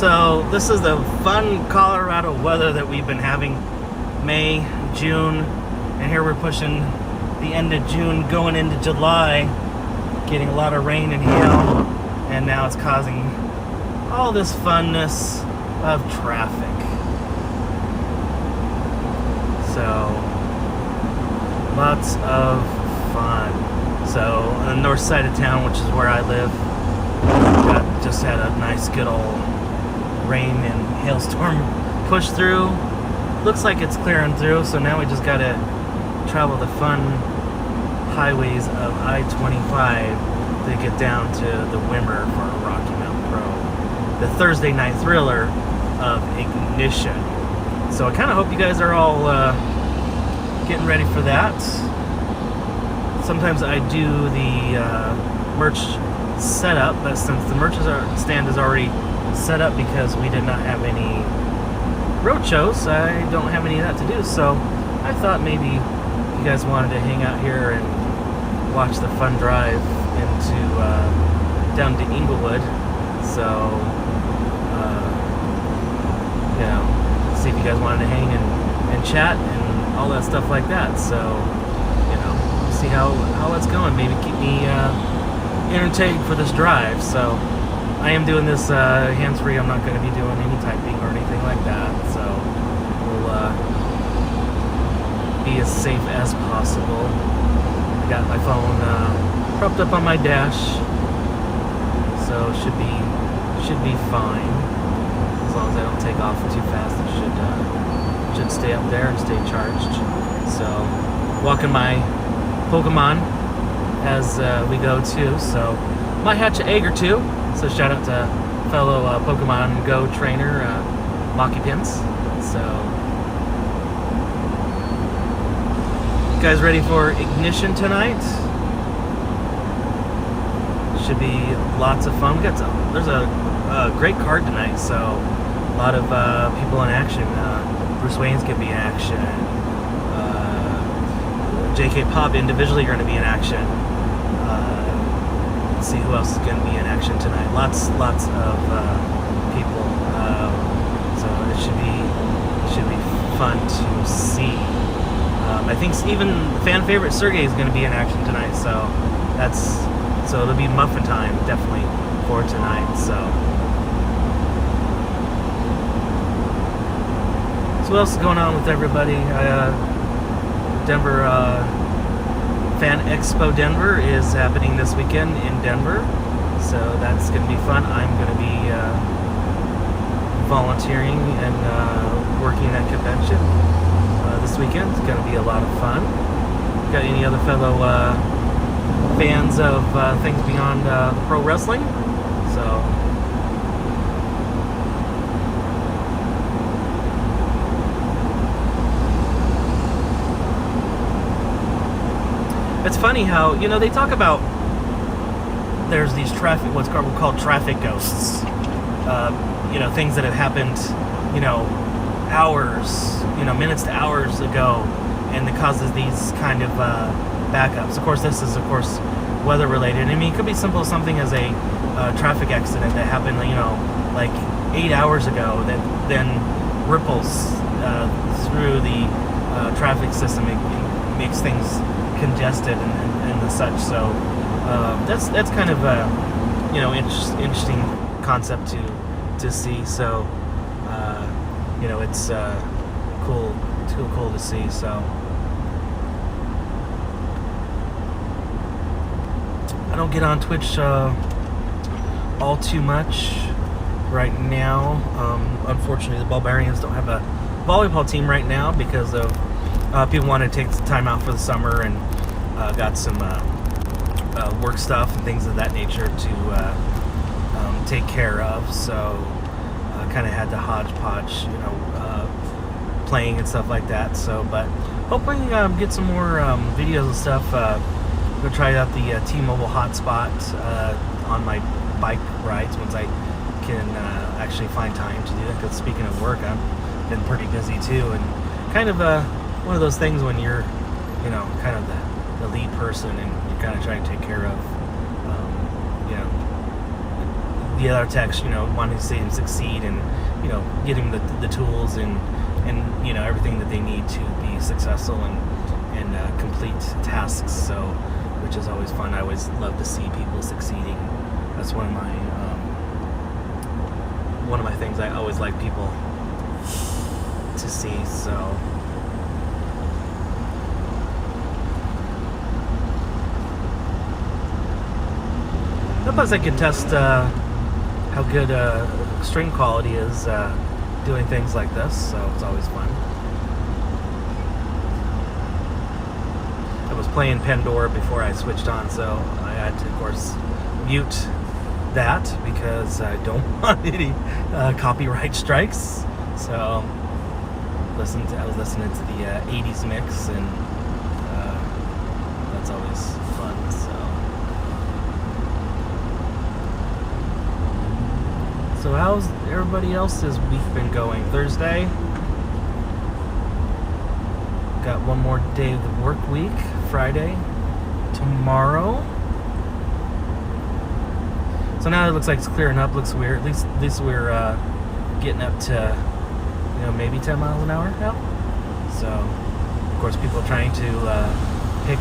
So this is the fun Colorado weather that we've been having. May, June, and here we're pushing the end of June going into July, getting a lot of rain and hail, and now it's causing all this funness of traffic. So lots of fun. So on the north side of town, which is where I live, just had a nice good old rain and hailstorm push through. Looks like it's clearing through, so now we just gotta travel the fun highways of I-25 to get down to the Wimmer for Rocky Mountain Pro, the Thursday night thriller of Ignition. So I kind of hope you guys are all getting ready for that. Sometimes I do the merch setup, but since the merch stand is already set up because we did not have any road shows, I don't have any of that to do. So I thought maybe you guys wanted to hang out here and watch the fun drive into down to Inglewood. So you know, see if you guys wanted to hang and chat and all that stuff like that. So you know, see how it's going. Maybe keep me entertained for this drive. So I am doing this hands-free. I'm not going to be doing any typing or anything like that. So we'll be as safe as possible. I got my phone propped up on my dash, so should be fine. As long as I don't take off too fast, it should stay up there and stay charged. So walking my Pokemon as we go too. So might hatch an egg or two. So shout out to fellow Pokemon Go trainer Mocky Pins. So you guys ready for Ignition tonight? Should be lots of fun. There's a great card tonight, so a lot of people in action. Bruce Wayne's gonna be in action. J.K. Pop individually are going to be in action. Let's see who else is going to be in action tonight. Lots of people. So it should be fun to see. I think even fan favorite Sergey is going to be in action tonight. So it'll be muffin time definitely for tonight. So what else is going on with everybody? Denver Fan Expo Denver is happening this weekend in Denver, so that's going to be fun. I'm going to be volunteering and working at convention this weekend. It's going to be a lot of fun. Got any other fellow fans of things beyond pro wrestling? So it's funny how, you know, they talk about there's these what's called traffic ghosts. You know, things that have happened, you know, minutes to hours ago, and it causes these kind of backups. Of course, this is, weather related. I mean, it could be simple as something as a traffic accident that happened, you know, like 8 hours ago that then ripples through the traffic system. It makes things congested and the such. So that's kind of a, you know, interesting concept to see. So you know, it's cool to see. So I don't get on Twitch all too much right now. Unfortunately, the Bulgarians don't have a volleyball team right now because of people want to take time out for the summer and got some work stuff and things of that nature to take care of. So kind of had to hodgepodge, you know, playing and stuff like that. So, but hoping get some more videos and stuff. Go try out the T-Mobile hotspot on my bike rides once I can actually find time to do that. Because speaking of work, I've been pretty busy too, and kind of one of those things when you're, you know, kind of the lead person and you're kind of trying to take care of, you know, the other techs, wanting to see him succeed and, get him the tools and everything that they need to be successful and complete tasks. So, which is always fun. I always love to see people succeeding. That's one of my things I always like people to see. So. Plus I can test how good string quality is doing things like this, so it's always fun. I was playing Pandora before I switched on, so I had to, of course, mute that because I don't want any copyright strikes. So I was listening to the 80s mix, and that's always fun. So how's everybody else's week been going? Thursday. Got one more day of the work week. Friday. Tomorrow. So now it looks like it's clearing up. Looks weird. At least we're getting up to maybe 10 miles an hour now. So of course people are trying to pick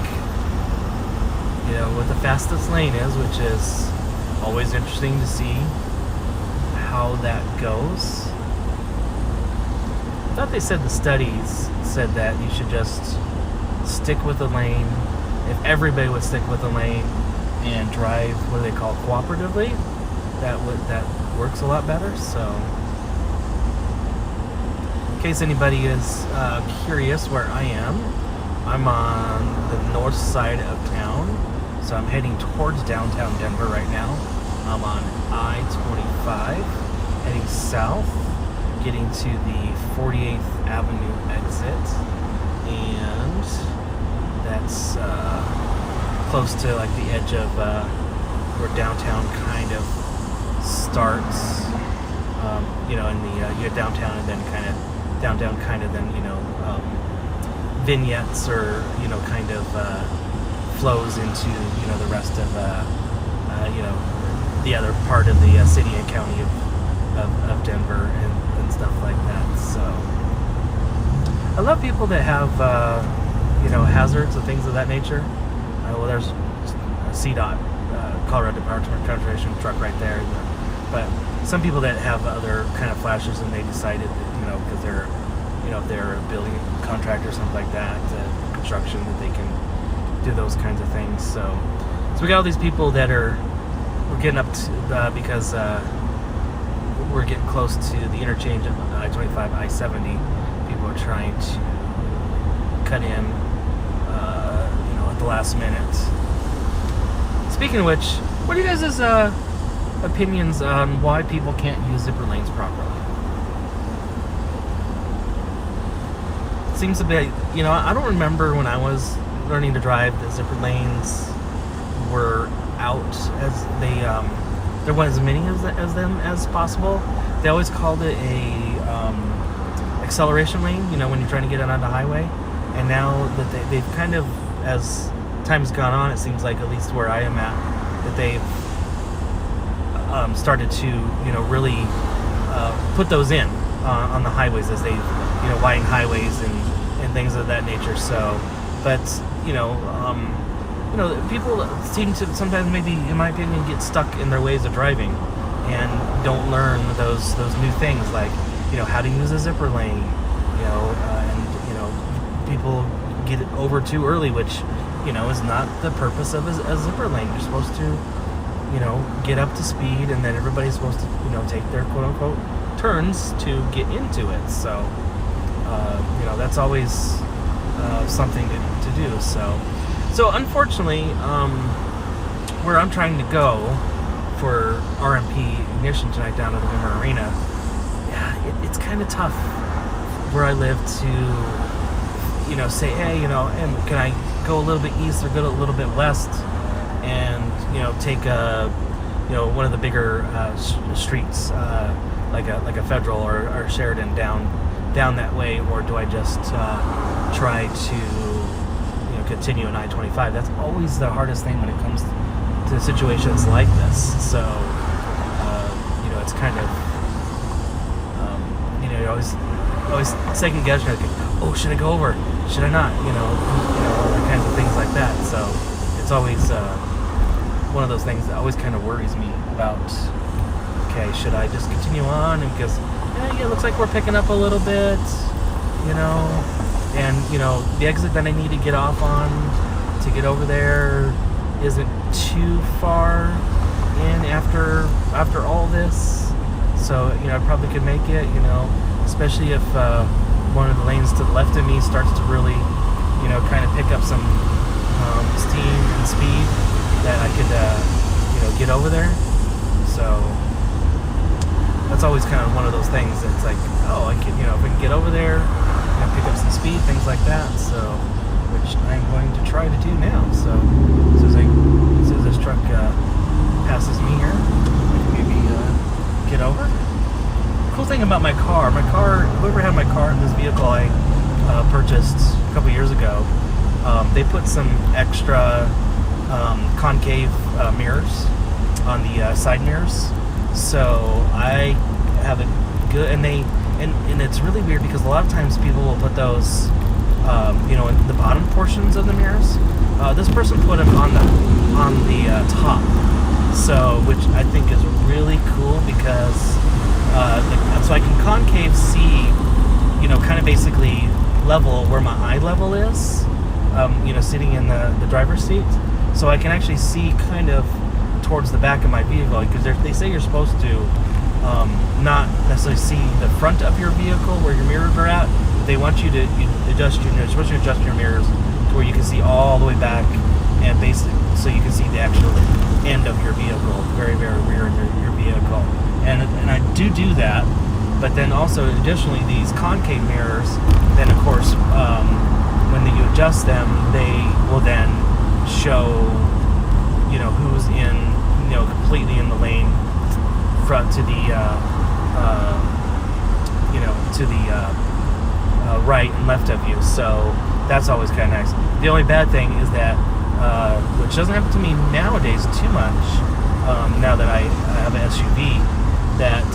what the fastest lane is, which is always interesting to see how that goes. I thought they said the studies said that you should just stick with the lane. If everybody would stick with the lane and drive, what do they call it, cooperatively, that works a lot better. So in case anybody is curious where I am, I'm on the north side of town, so I'm heading towards downtown Denver right now. I'm on I-25, heading south, getting to the 48th Avenue exit, and that's close to like the edge of where downtown kind of starts. You get downtown and then kind of downtown, kind of then vignettes or kind of flows into the rest of the other part of the city and county of Denver and stuff like that. So I love people that have hazards and things of that nature. Well, there's a CDOT, Colorado Department of Transportation truck right there. But some people that have other kind of flashes, and they decided that because they're if they're a building contractor or something like that, construction, that they can do those kinds of things. So we got all these people that we're getting up to because we're getting close to the interchange of I-25, I-70. People are trying to cut in, at the last minute. Speaking of which, what are you guys' opinions on why people can't use zipper lanes properly? It seems to be, I don't remember when I was learning to drive, the zipper lanes were out as they there weren't as many as them as possible. They always called it a acceleration lane, when you're trying to get out on the highway. And now that they've kind of, as time's gone on, it seems like, at least where I am at, that they've started to really put those in on the highways as they widen highways and things of that nature. So, but people seem to sometimes, maybe in my opinion, get stuck in their ways of driving and don't learn those new things, like how to use a zipper lane, and people get it over too early, which is not the purpose of a zipper lane. You're supposed to get up to speed, and then everybody's supposed to take their quote unquote turns to get into it. So that's always something to do. So unfortunately, where I'm trying to go for RMP Igntion tonight down at the Winter Arena, it's kind of tough where I live to, say, hey, and can I go a little bit east or go a little bit west and, take one of the bigger streets, like a Federal or Sheridan down that way, or do I just try to continue in I-25? That's always the hardest thing when it comes to situations like this. So it's kind of, you're always second guessing. Like, oh, should I go over? Should I not? Other kinds of things like that. So it's always one of those things that always kind of worries me about. Okay, should I just continue on? And because it looks like we're picking up a little bit, and the exit that I need to get off on to get over there isn't too far in after all this. So I probably could make it. Especially if one of the lanes to the left of me starts to really, kind of pick up some steam and speed that I could, get over there. So that's always kind of one of those things that's like, oh, I can, if I can get over there, pick up some speed, things like that. So, which I'm going to try to do now. So, as soon as this truck passes me here, I can maybe get over. Cool thing about my car, whoever had my car, this vehicle I purchased a couple years ago, they put some extra concave mirrors on the side mirrors. So I have a good, and it's really weird because a lot of times people will put those, in the bottom portions of the mirrors. This person put them on the top, so which I think is really cool because so I can concave see, kind of basically level where my eye level is, sitting in the driver's seat, so I can actually see kind of towards the back of my vehicle, because they say you're supposed to not necessarily see the front of your vehicle where your mirrors are at. They want you to you're supposed to adjust your mirrors to where you can see all the way back, and basically so you can see the actual end of your vehicle, very, very rear of your vehicle. And I do that, but then also additionally these concave mirrors, then of course when you adjust them, they will then show who's in completely in the lane front to the right and left of you. So that's always kind of nice. The only bad thing is that which doesn't happen to me nowadays too much, now that I have an SUV, that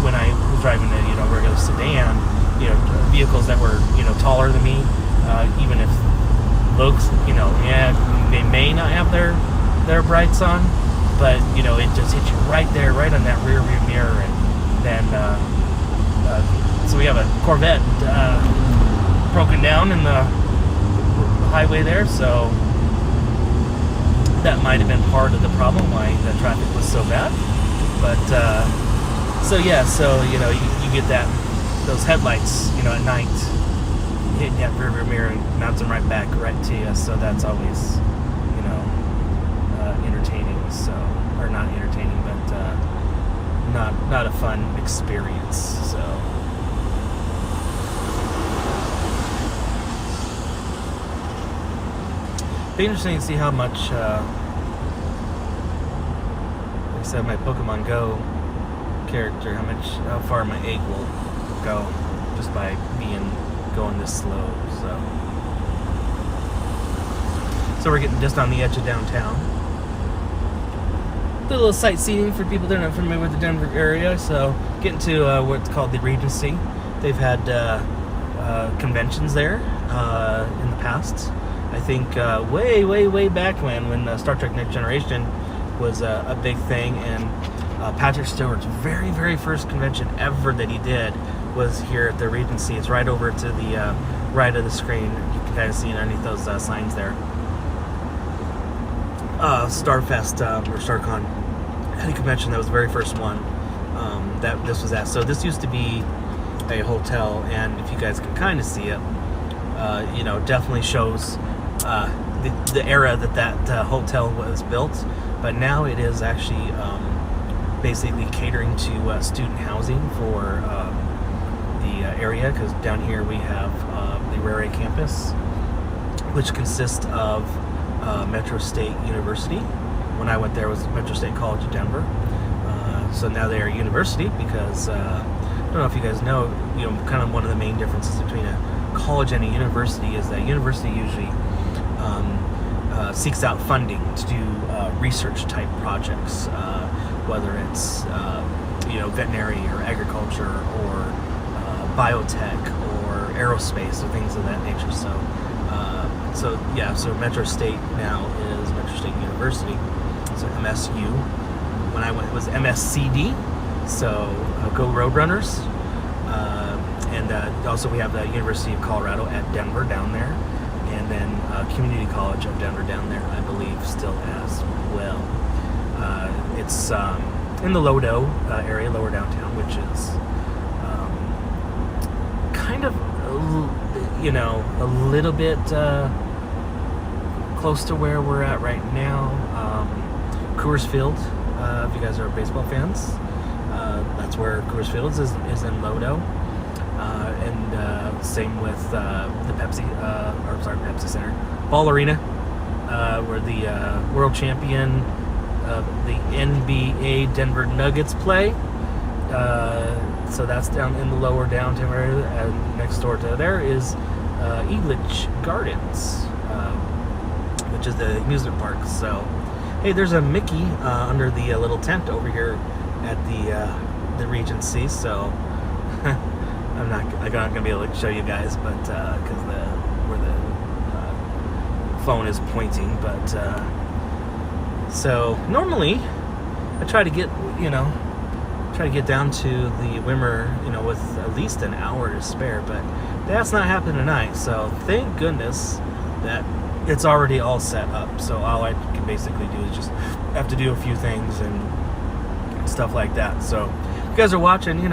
when I was driving a regular sedan, vehicles that were taller than me, even if looks, they may not have their brights on, but it just hits you right there, right on that rear view mirror, and then so we have a Corvette broken down in the highway there, so that might have been part of the problem why the traffic was so bad. But so you get those headlights at night hitting that rear mirror and mounts them right back right to you. So that's always entertaining. So, or not entertaining, but not a fun experience. So. Be interesting to see how much, like I said, my Pokemon Go character, how far my egg will go just by going this slow. So we're getting just on the edge of downtown. A little sightseeing for people that are not familiar with the Denver area. So getting to what's called the Regency. They've had conventions there in the past. I think way back when Star Trek Next Generation was a big thing, and Patrick Stewart's very, very first convention ever that he did was here at the Regency. It's right over to the right of the screen. You can kind of see it underneath those signs there. Starfest or StarCon had a convention that was the very first one that this was at. So this used to be a hotel, and if you guys can kind of see it, definitely shows the era that hotel was built. But now it is actually basically catering to student housing for the area, because down here we have the Rare campus, which consists of Metro State University. When I went there, it was Metro State College of Denver. So now they are a university because I don't know if you guys know, kind of one of the main differences between a college and a university is that university usually seeks out funding to do research type projects. whether it's veterinary or agriculture or biotech or aerospace or things of that nature. So Metro State now is Metro State University. So MSU. When I went, it was MSCD. So go Roadrunners. And also we have the University of Colorado at Denver down there, and then Community College of Denver down there, I believe, still as well. It's in the Lodo area, lower downtown, which is kind of a little bit close to where we're at right now. Coors Field, if you guys are baseball fans, that's where Coors Field is in Lodo. And same with the Pepsi Center, Ball Arena, where the world champion the NBA Denver Nuggets play. So that's down in the lower downtown area, and next door to there is Igntion Gardens, which is the amusement park. So, hey, there's a Mickey under the little tent over here at the Regency. So, I'm not gonna be able to show you guys, but because where the phone is pointing. But so normally I try to get down to the Wimmer, with at least an hour to spare, but that's not happening tonight. So thank goodness that it's already all set up. So all I can basically do is just have to do a few things and stuff like that. So if you guys are watching, in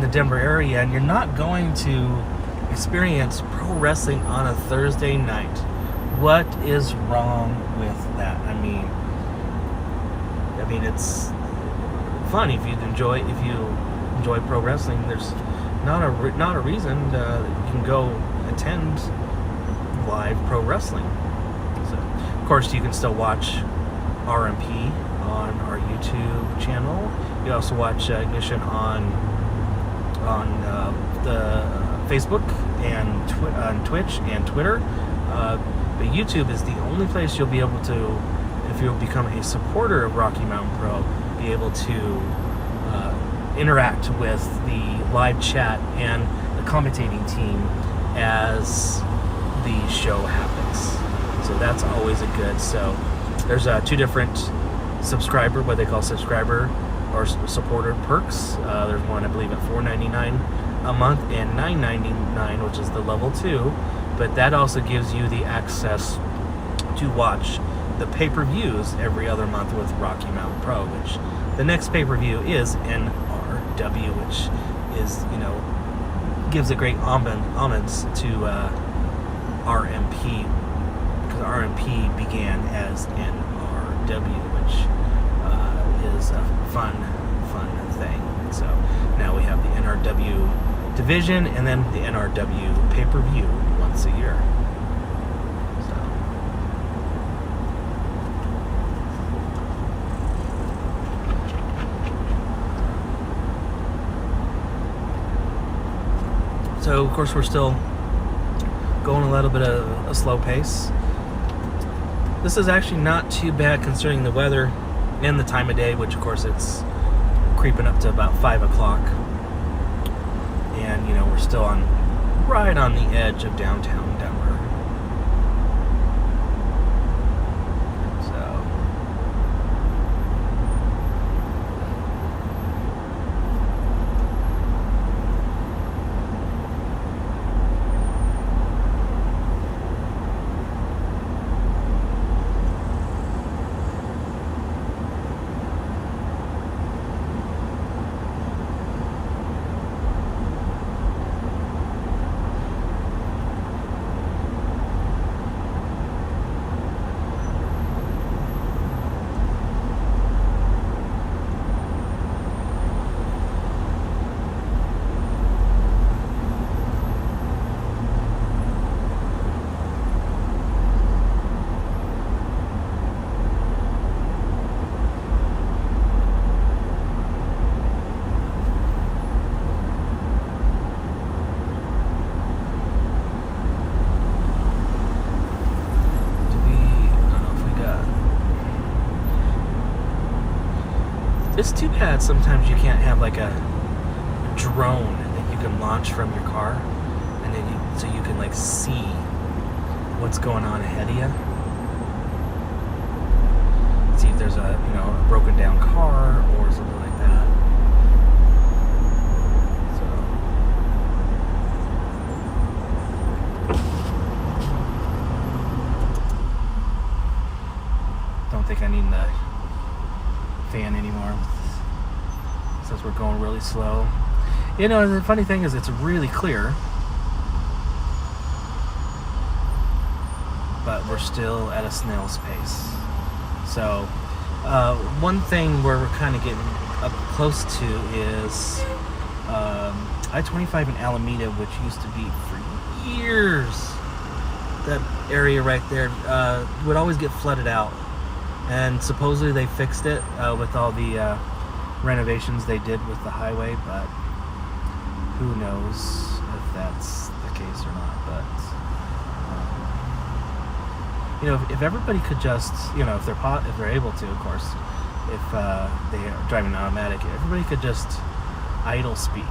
the Denver area, and you're not going to experience pro wrestling on a Thursday night, what is wrong with that? I mean, it's fun if you enjoy pro wrestling. There's not a reason you can go attend live pro wrestling. So, of course, you can still watch RMP on our YouTube channel. You also watch Igntion on the Facebook and Twitch and Twitter. But YouTube is the only place you'll be able to, if you'll become a supporter of Rocky Mountain Pro, be able to interact with the live chat and the commentating team as the show happens. So that's always a good. So there's two different what they call subscriber or supporter perks. There's one, I believe, at $4.99 a month and $9.99, which is the level 2. But that also gives you the access to watch the pay-per-views every other month with Rocky Mountain Pro, which the next pay-per-view is NRW, which is, gives a great homage to RMP, because RMP began as NRW, which is a fun thing. So now we have the NRW division and then the NRW pay-per-view once a year. So of course we're still going a little bit of a slow pace. This is actually not too bad considering the weather and the time of day, which of course it's creeping up to about 5 o'clock. And we're still right on the edge of downtown Denver. It's too bad sometimes you can't have like a drone that you can launch from your car, and then so you can like see what's going on ahead of you. See if there's a broken down car or something like that. Don't think I need the fan anymore since we're going really slow. The funny thing is it's really clear, but we're still at a snail's pace. So one thing where we're kind of getting up close to is I-25 in Alameda, which used to be for years, that area right there would always get flooded out. And supposedly they fixed it with all the renovations they did with the highway, but who knows if that's the case or not. But if everybody could just, if they're able to, of course, if they are driving automatic, everybody could just idle speed,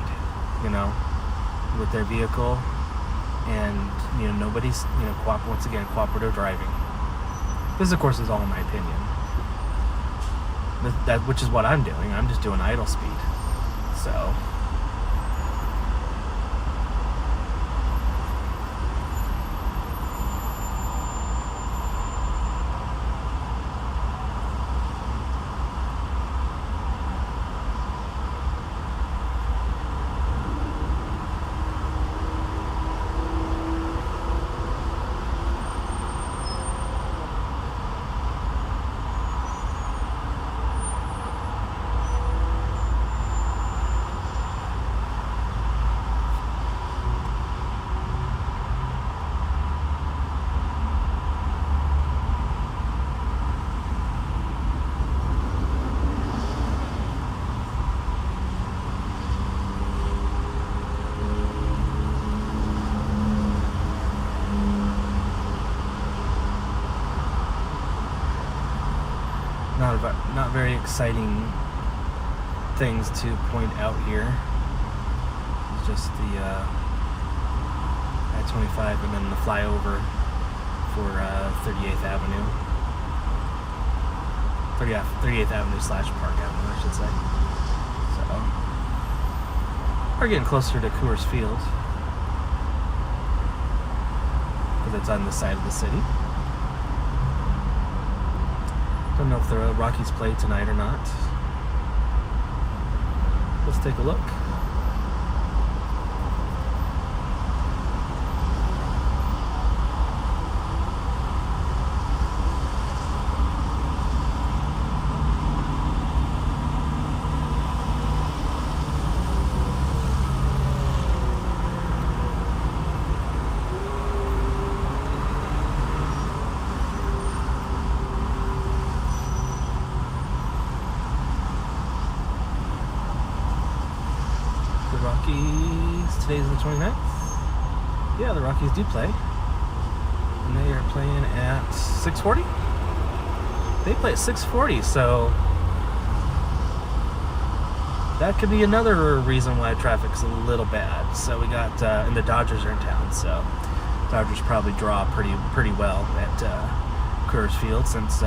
with their vehicle, and nobody's cooperative driving. This, of course, is all in my opinion. Which is what I'm doing. I'm just doing idle speed. So. Not very exciting things to point out here. It's just the I-25 and then the flyover for 38th Avenue. 38th Avenue / Park Avenue, I should say. So we're getting closer to Coors Field because it's on the side of the city. Don't know if the Rockies play tonight or not. Let's take a look. Rockies, today's the 29th. Yeah, the Rockies do play. And they are playing at 6:40. They play at 6:40, so that could be another reason why traffic's a little bad. So we got, and the Dodgers are in town, so Dodgers probably draw pretty well at Coors Field, since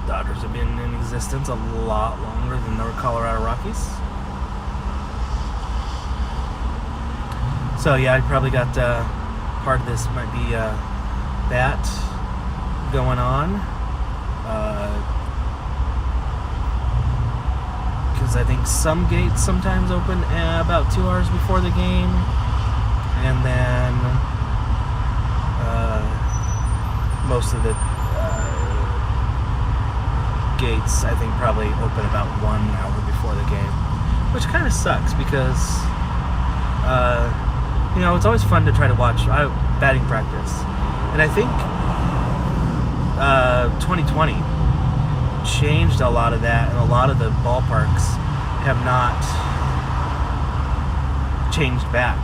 Dodgers have been in existence a lot longer than the Colorado Rockies. So yeah, I probably got part of this might be that going on, because I think some gates sometimes open about 2 hours before the game, and then most of the gates I think probably open about 1 hour before the game, which kind of sucks because it's always fun to try to watch batting practice. And I think 2020 changed a lot of that, and a lot of the ballparks have not changed back.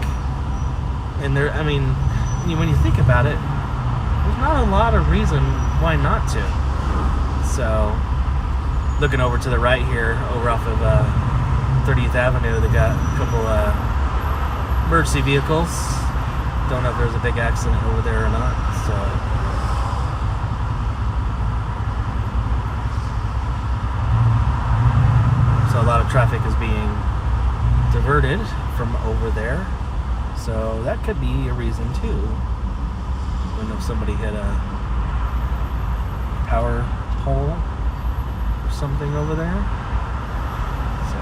And when you think about it, there's not a lot of reason why not to. So, looking over to the right here, over off of 30th Avenue, they got a couple emergency vehicles. Don't know if there's a big accident over there or not. So a lot of traffic is being diverted from over there. So that could be a reason too. I don't know if somebody hit a power pole or something over there. So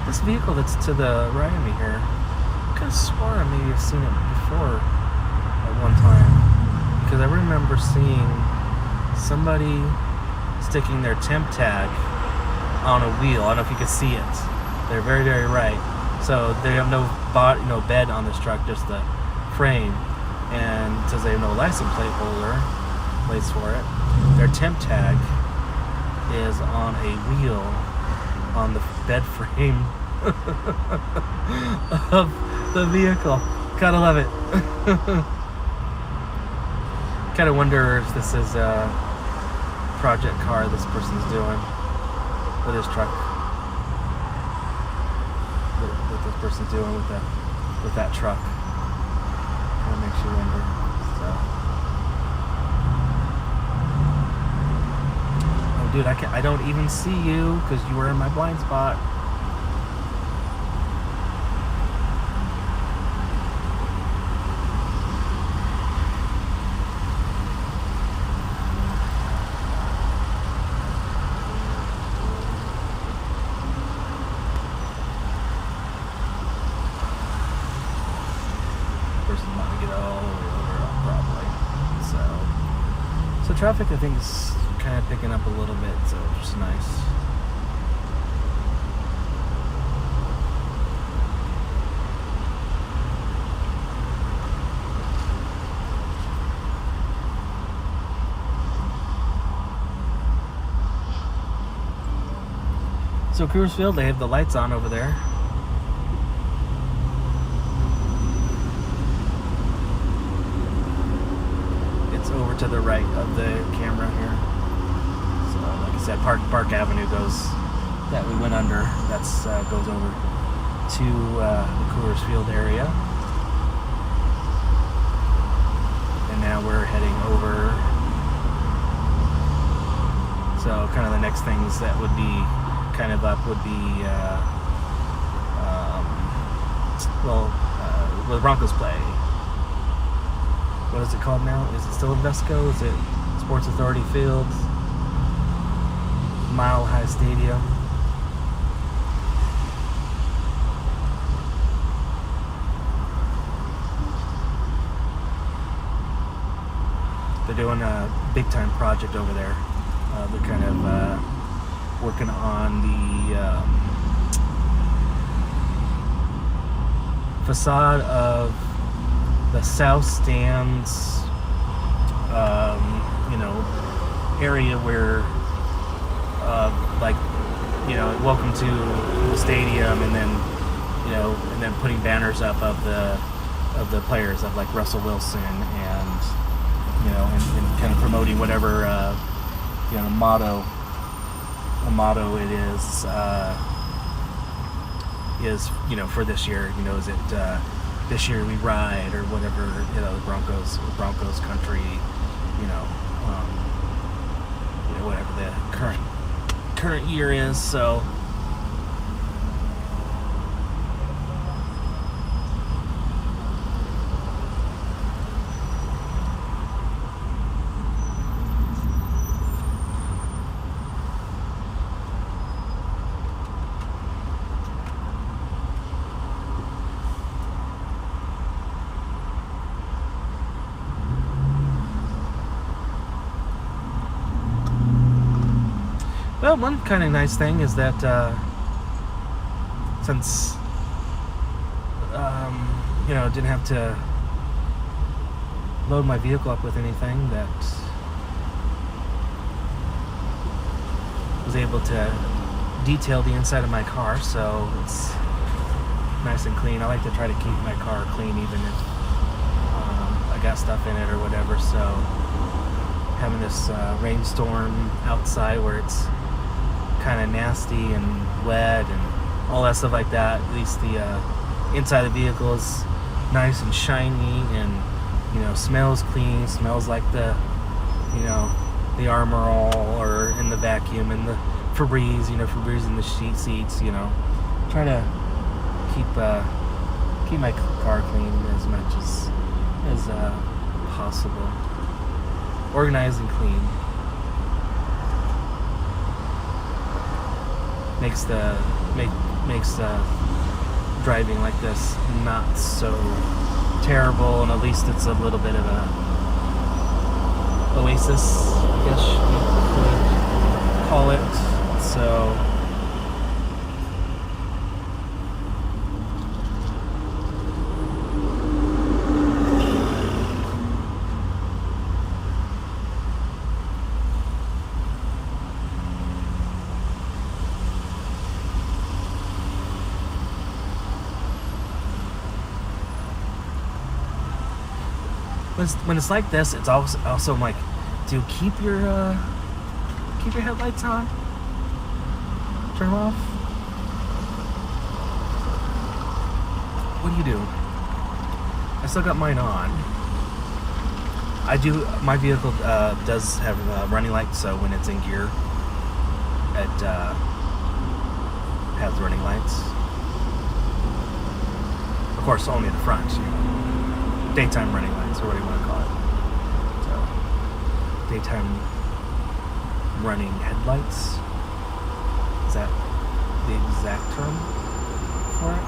this vehicle that's to the right of me here, I could have swore I maybe have seen it before at one time, because I remember seeing somebody sticking their temp tag on a wheel. I don't know if you can see it. They're very, very right. So they have no bed on this truck, just the frame. And it says they have no license plate holder place for it. Their temp tag is on a wheel on the bed frame of the vehicle. Gotta love it. Kind of wonder if this is a project car this person's doing with his truck. What this person's doing with that truck. Kind of makes you wonder. So. Oh, dude, I don't even see you because you were in my blind spot. So traffic, I think, is kind of picking up a little bit, so it's just nice. So Coors Field, they have the lights on over there. Over to the right of the camera here. So, like I said, Park Avenue goes that we went under. That's goes over to the Coors Field area, and now we're heading over. So, kind of the next things that would be kind of up would be the Broncos play. What is it called now? Is it still Invesco? Is it Sports Authority Field? Mile High Stadium? They're doing a big time project over there. They're kind of working on the facade of the South Stands, area where, welcome to the stadium, and then putting banners up of the players, of like Russell Wilson, and kind of promoting whatever motto it is for this year. Is it this year we ride, or whatever, the Broncos country, whatever the current year is. So well, one kind of nice thing is that since didn't have to load my vehicle up with anything, that was able to detail the inside of my car, so it's nice and clean. I like to try to keep my car clean, even if got stuff in it or whatever. So having this rainstorm outside where it's kind of nasty and wet and all that stuff like that, at least the inside of the vehicle is nice and shiny, and smells clean, smells like the the Armor All or in the vacuum, and the Febreze, Febreze in the seats, try to keep my car clean as much as possible, organized and clean. Makes driving like this not so terrible, and at least it's a little bit of a oasis, I guess you could call it. So when it's like this, it's also like, do keep your headlights on, turn them off. What do you do? I still got mine on. My vehicle does have running lights, so when it's in gear, it has running lights. Of course, only in the front, daytime running lights, or what do you want to call it. So, daytime running headlights. Is that the exact term for it?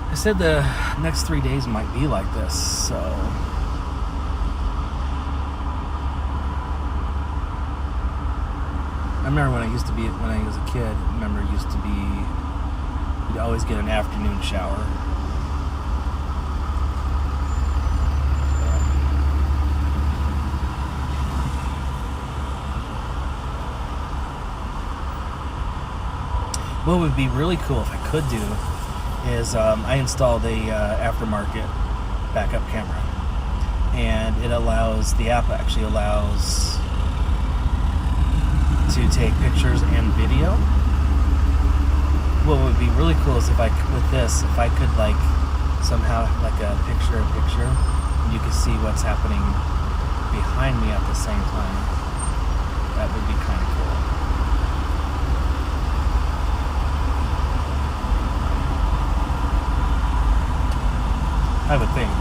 I said the next 3 days might be like this, so I remember when I was a kid, you'd always get an afternoon shower. What would be really cool if I could do is I installed a aftermarket backup camera, and the app actually allows to take pictures and video. What would be really cool is if I could like somehow like a picture, and you could see what's happening behind me at the same time. That would be kind of cool. I would think.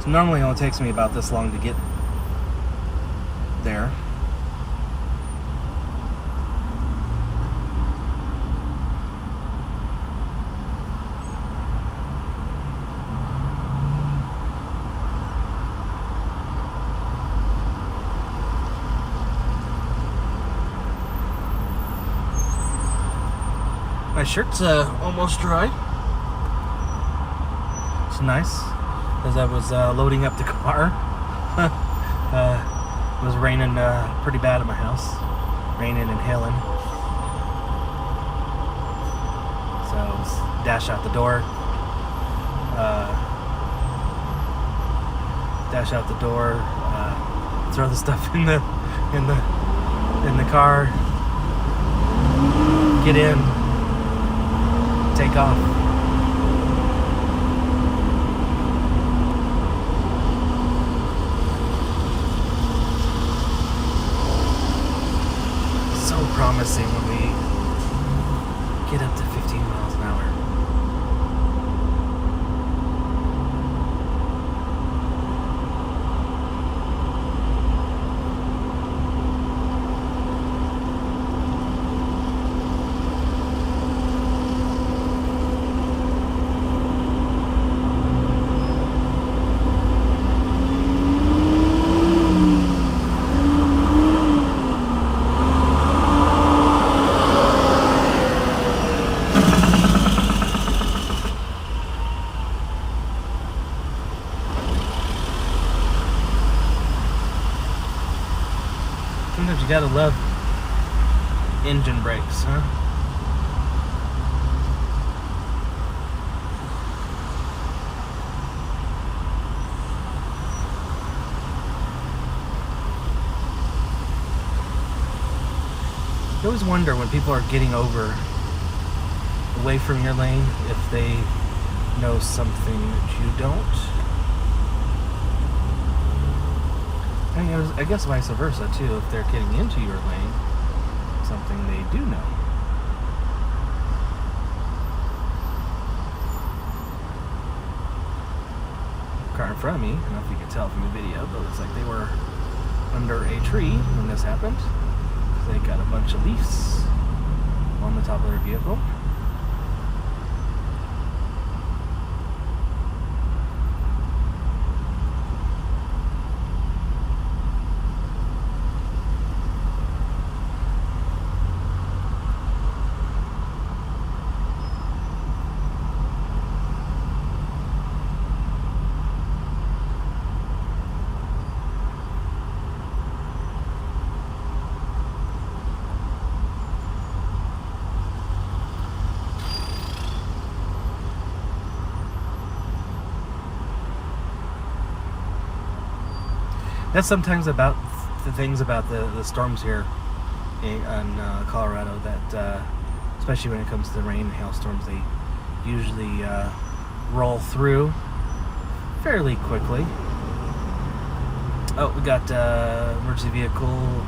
So normally it only takes me about this long to get there. My shirt's almost dry. It's nice. As I was loading up the car, it was raining pretty bad at my house. Raining and hailing. So I was dash out the door. Throw the stuff in the car, get in, take off. So promising when we get up to 15 miles an hour. Sometimes you gotta love engine brakes, huh? You always wonder when people are getting over away from your lane if they know something that you don't. I guess vice versa too. If they're getting into your lane, something they do know. Car in front of me, I don't know if you can tell from the video, but it looks like they were under a tree when this happened. They got a bunch of leaves on the top of their vehicle. That's sometimes about the things about the storms here in Colorado that, especially when it comes to the rain and hailstorms, they usually roll through fairly quickly. Oh, we got emergency vehicle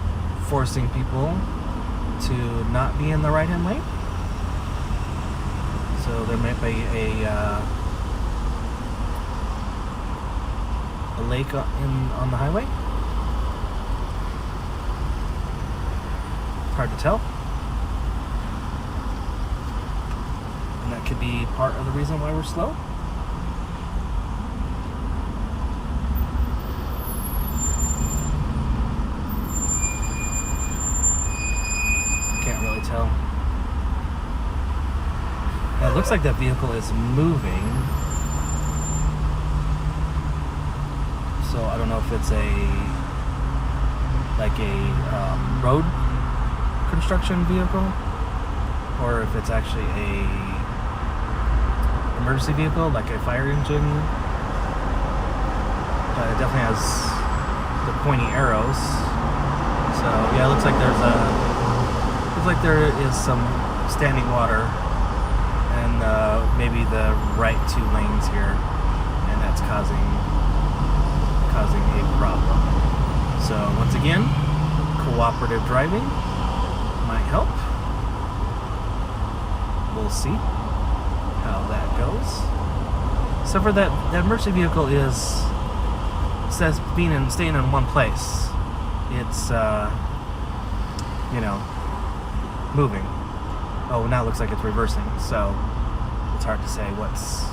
forcing people to not be in the right-hand lane. So there might be a lake on the highway. Hard to tell. And that could be part of the reason why we're slow. Can't really tell. Now, it looks like that vehicle is moving. So I don't know if it's a road construction vehicle or if it's actually a emergency vehicle like a fire engine. But it definitely has the pointy arrows. So yeah, it looks like there is some standing water and maybe the right two lanes here, and that's causing a problem. So once again, cooperative driving might help. We'll see how that goes. So for that emergency vehicle says staying in one place. It's moving. Oh, now it looks like it's reversing. So it's hard to say what's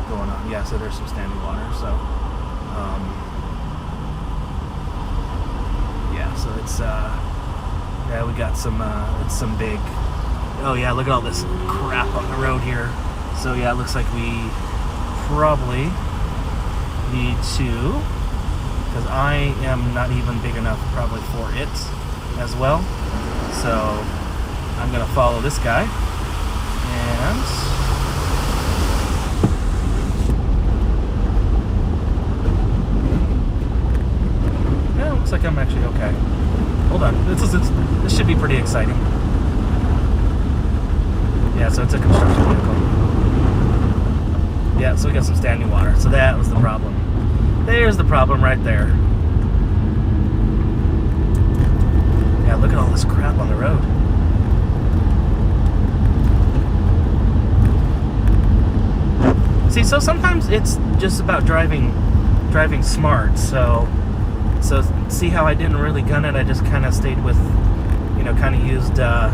going on. Yeah, so there's some standing water. So yeah, so it's we got some it's some big Oh yeah, look at all this crap on the road here. So yeah, it looks like we probably need to, because I am not even big enough probably for it as well. So I'm gonna follow this guy, and yeah, looks like I'm actually okay. Hold on, this should be pretty exciting. Yeah, so it's a construction vehicle. Yeah, so we got some standing water. So that was the problem. There's the problem right there. Yeah, look at all this crap on the road. See, so sometimes it's just about driving smart. So see how I didn't really gun it. I just kind of stayed with, kind of used the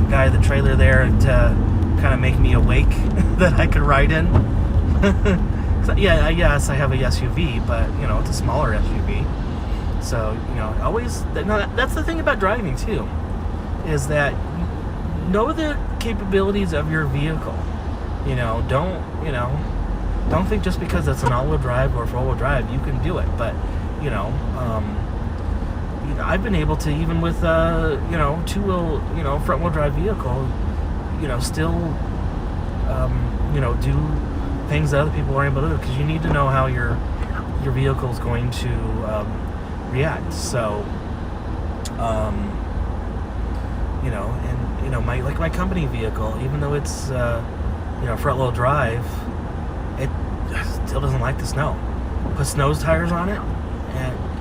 guy at the trailer there to kind of make me awake that I could ride in. Yeah, yes, I have a SUV, but it's a smaller SUV. So always. That's the thing about driving too, is that know the capabilities of your vehicle. Don't think just because it's an all-wheel drive or four-wheel drive you can do it. But I've been able to, even with two-wheel, front-wheel drive vehicle, still do things that other people are able to do, because you need to know how your vehicle is going to react. So my company vehicle, even though it's front-wheel drive, it still doesn't like the snow. Put snow tires on it,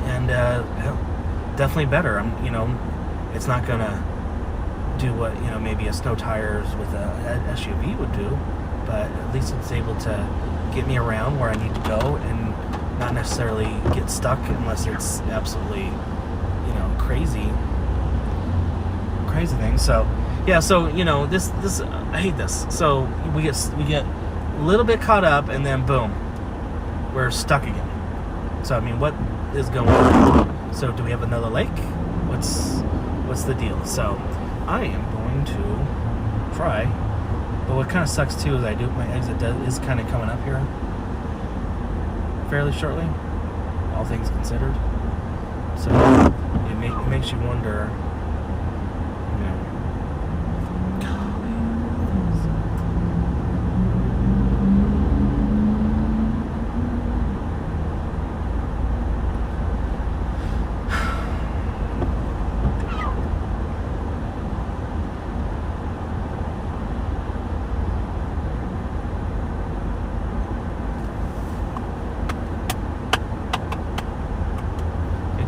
and definitely better. It's not gonna do what maybe a snow tires with a SUV would do, but at least it's able to get me around where I need to go and not necessarily get stuck unless it's absolutely crazy thing. So yeah, so this I hate this. So we get a little bit caught up, and then boom, we're stuck again. So what is going on? So do we have another lake? What's the deal? So I am going to try, but what kind of sucks too is my exit is kind of coming up here fairly shortly, all things considered. So it makes you wonder.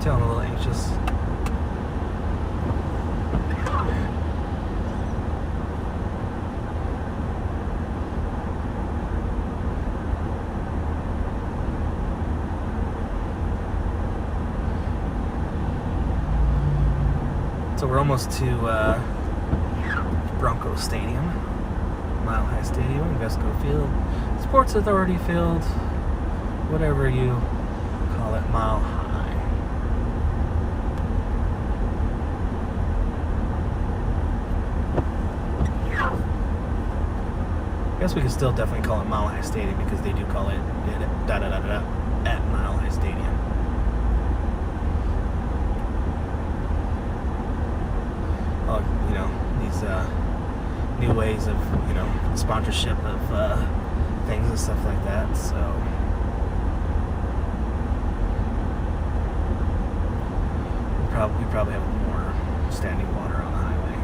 I'm a little anxious. So we're almost to Bronco Stadium, Mile High Stadium, Invesco Field, Sports Authority Field, whatever you call it, Mile High. I guess we could still definitely call it Mile High Stadium, because they do call it at Mile High Stadium. Oh, these new ways of sponsorship of things and stuff like that. So we probably have more standing water on the highway.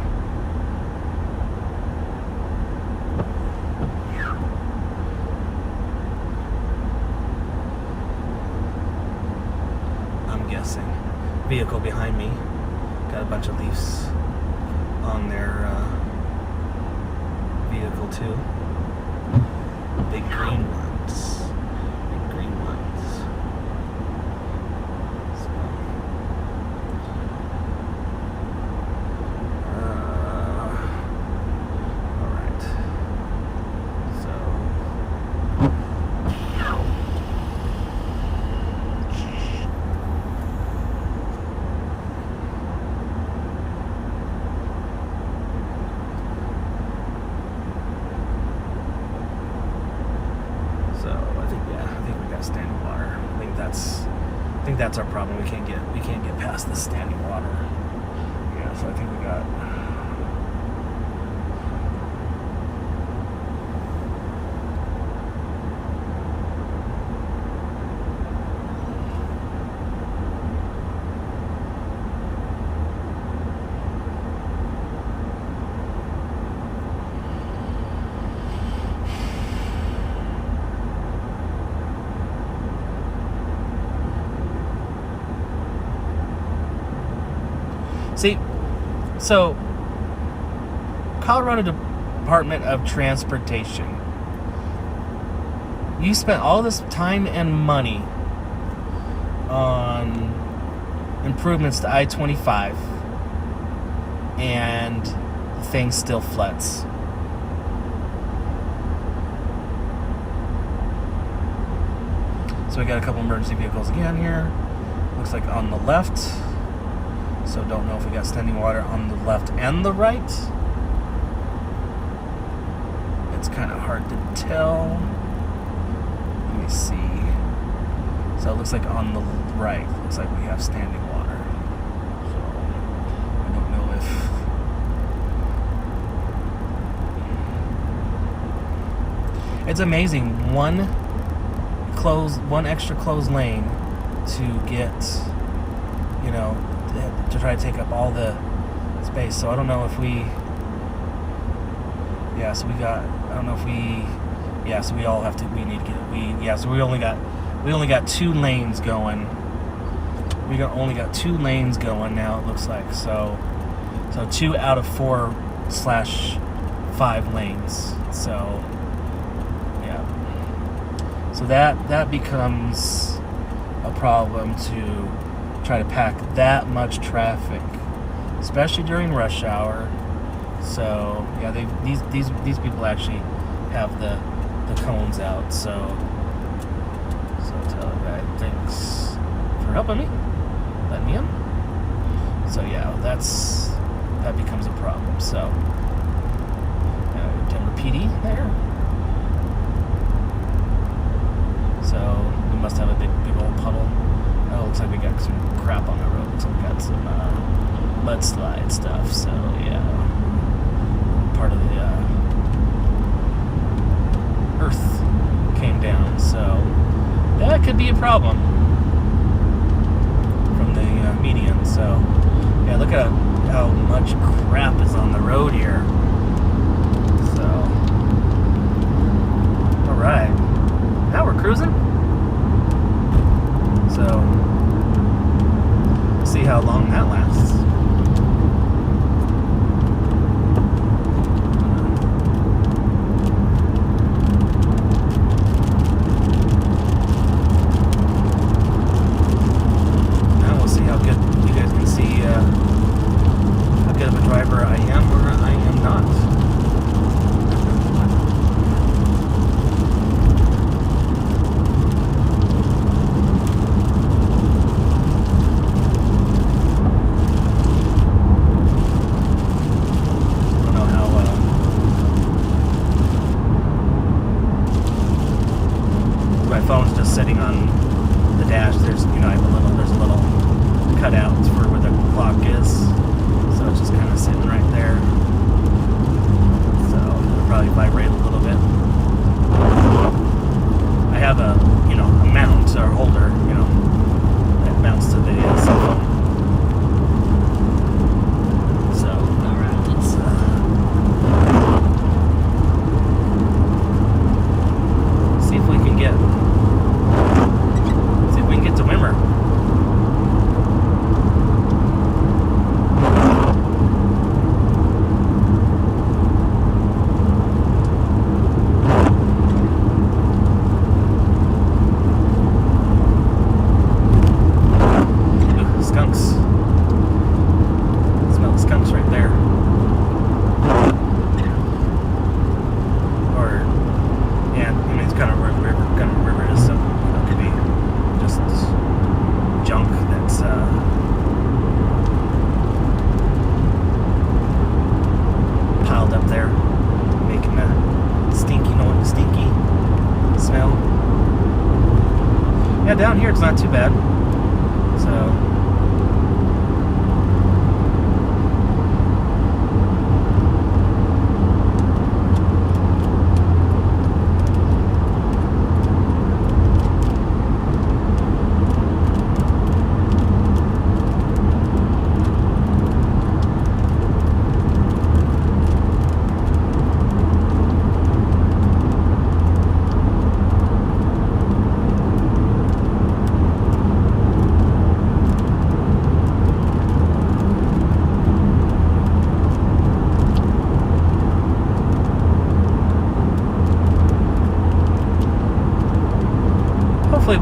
Guessing. Vehicle behind me got a bunch of leaves on their vehicle too. Big green ones. Big green ones. So, all right. So. that's our problem. We can't get past the standing water. Yeah, so I think we got. See, so Colorado Department of Transportation, you spent all this time and money on improvements to I-25, and the thing still floods. So we got a couple emergency vehicles again here. Looks like on the left. So don't know if we got standing water on the left and the right. It's kind of hard to tell. Let me see. So it looks like on the right, looks like we have standing water. So I don't know if... It's amazing. One extra closed lane to get, you know, to try to take up all the space. So I don't know if we, so we got, I don't know if we, so we all have to, we need to get, so we only got 2 lanes going. We only got 2 lanes going now, it looks like. So 2 out of 4/5 lanes. So yeah, so that becomes a problem to try to pack that much traffic, especially during rush hour. So yeah, these people actually have the cones out. So tell the guy thanks for helping me, letting me in. So yeah, that becomes a problem. So Denver PD there. So we must have a big old puddle. Oh, looks like we got some crap on the road. Looks like we got some mudslide stuff. So yeah, part of the earth came down. So that could be a problem from the median. So yeah, look at how much crap is on the road here. So all right, now we're cruising. So, see how long that lasts. Now we'll see how good you guys can see how good of a driver I am or I am not. Phone's just sitting on the dash. There's, I have there's a little cutout for where the clock is, so it's just kind of sitting right there. So it'll probably vibrate a little bit. I have a mount or holder, that mounts to the cell phone. So all right, let's. See if we can get to Wimmer. Ooh, skunks. Smell the skunks right there. Or, yeah, it's kind of river is, so it could be just junk that's piled up there, making a stinky smell. Yeah, down here it's not too bad.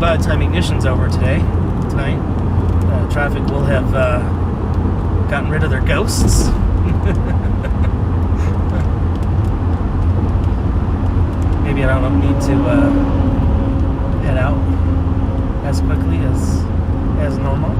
by the time Ignition's over tonight, traffic will have gotten rid of their ghosts. Maybe I don't need to head out as quickly as normal.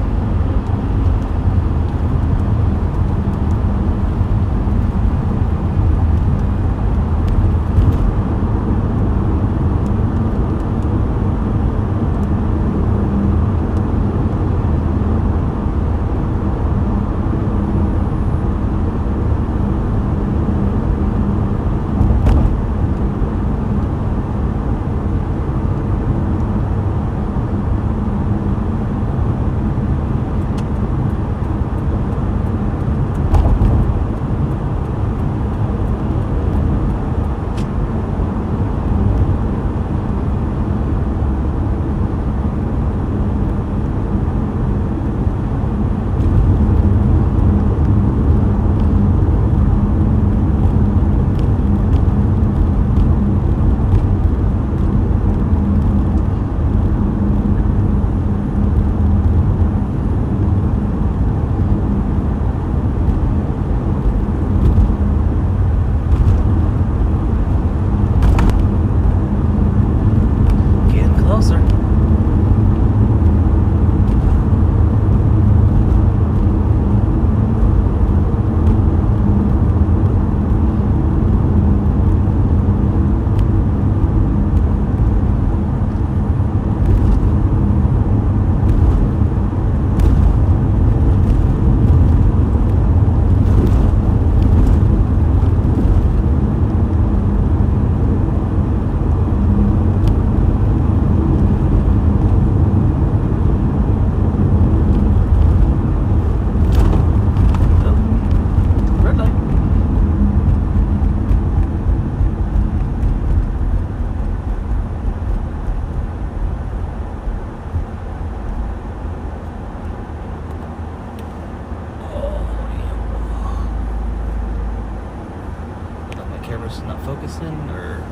Camera's not focusing, or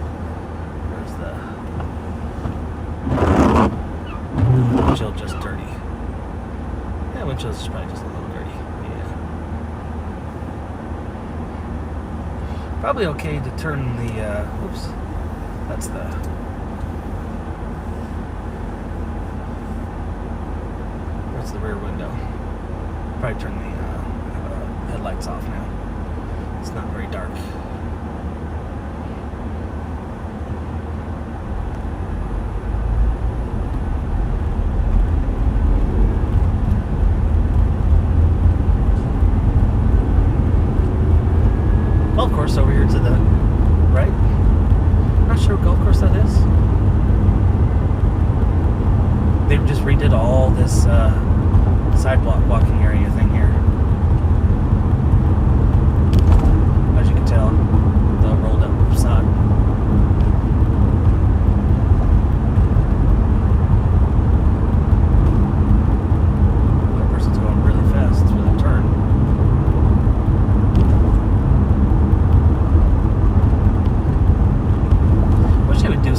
where's the windshield just dirty? Yeah, windshield's just probably just a little dirty. Yeah. Probably okay to turn the oops. That's the rear window. Probably turn the headlights off now. It's not very dark. Golf course over here to the right. Not sure what golf course that is. They just redid all this sidewalk walking area thing here. As you can tell, the rolled up sod. That person's going really fast through the turn.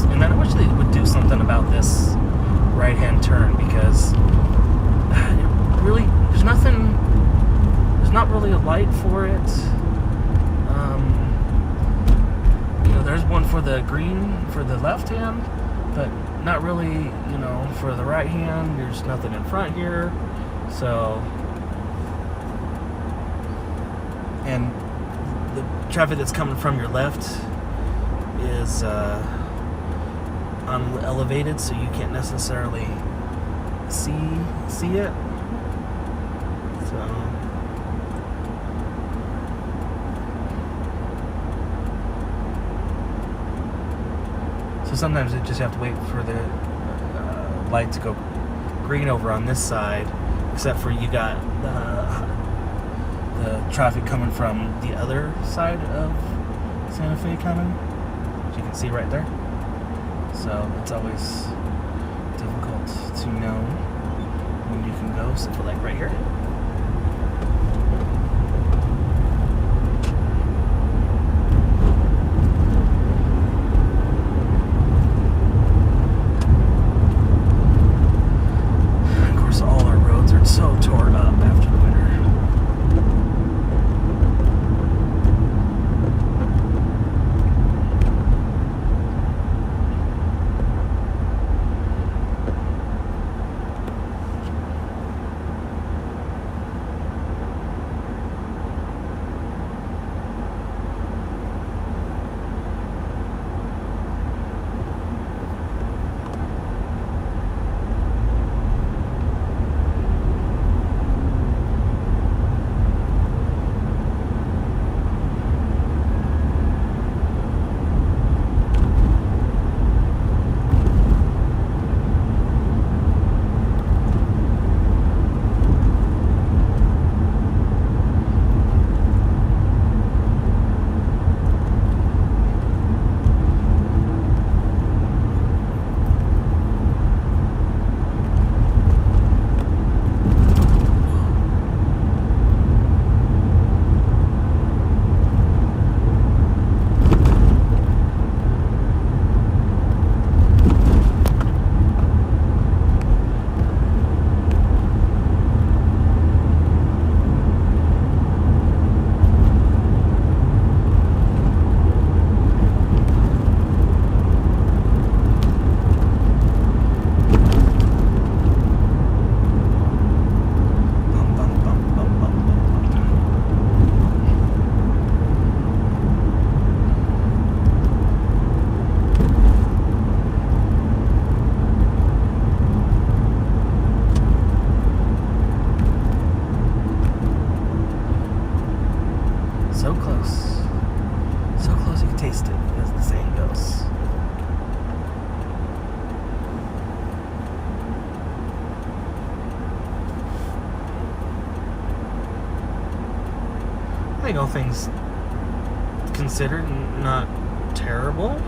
And I wish they would do something about this right-hand turn, because really, there's not really a light for it. There's one for the green for the left hand, but not really, for the right hand. There's nothing in front here, so, and the traffic that's coming from your left is elevated, so you can't necessarily see it. So sometimes you just have to wait for the light to go green over on this side, except for you got the traffic coming from the other side of Santa Fe coming, as you can see right there. So it's always difficult to know when you can go. So like right here. So close. So close you can taste it, as the saying goes. I think all things considered, not terrible.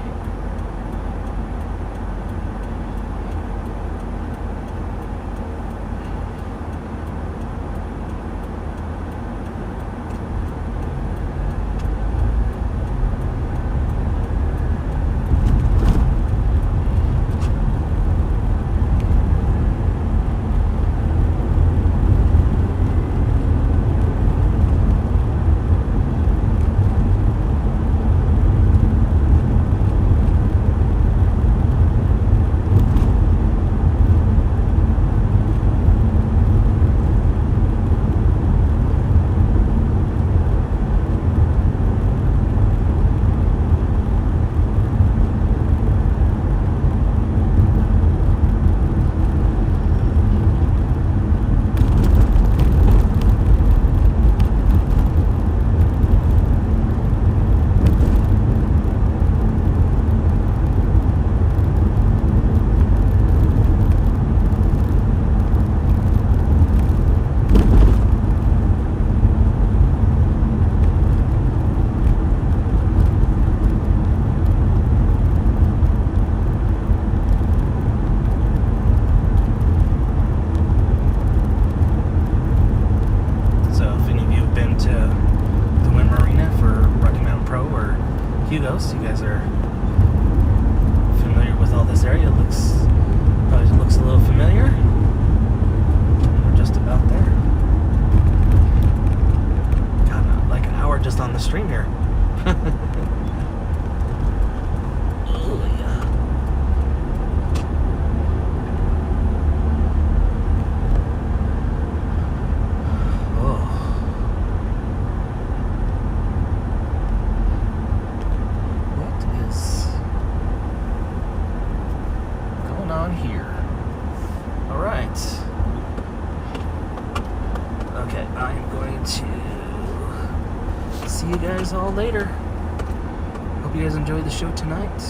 Hugo's. You guys are familiar with all this area. Probably looks a little familiar. We're just about there. God, like an hour just on the stream here. Oh yeah. Here. All right. Okay, I'm going to see you guys all later. Hope you guys enjoyed the show tonight.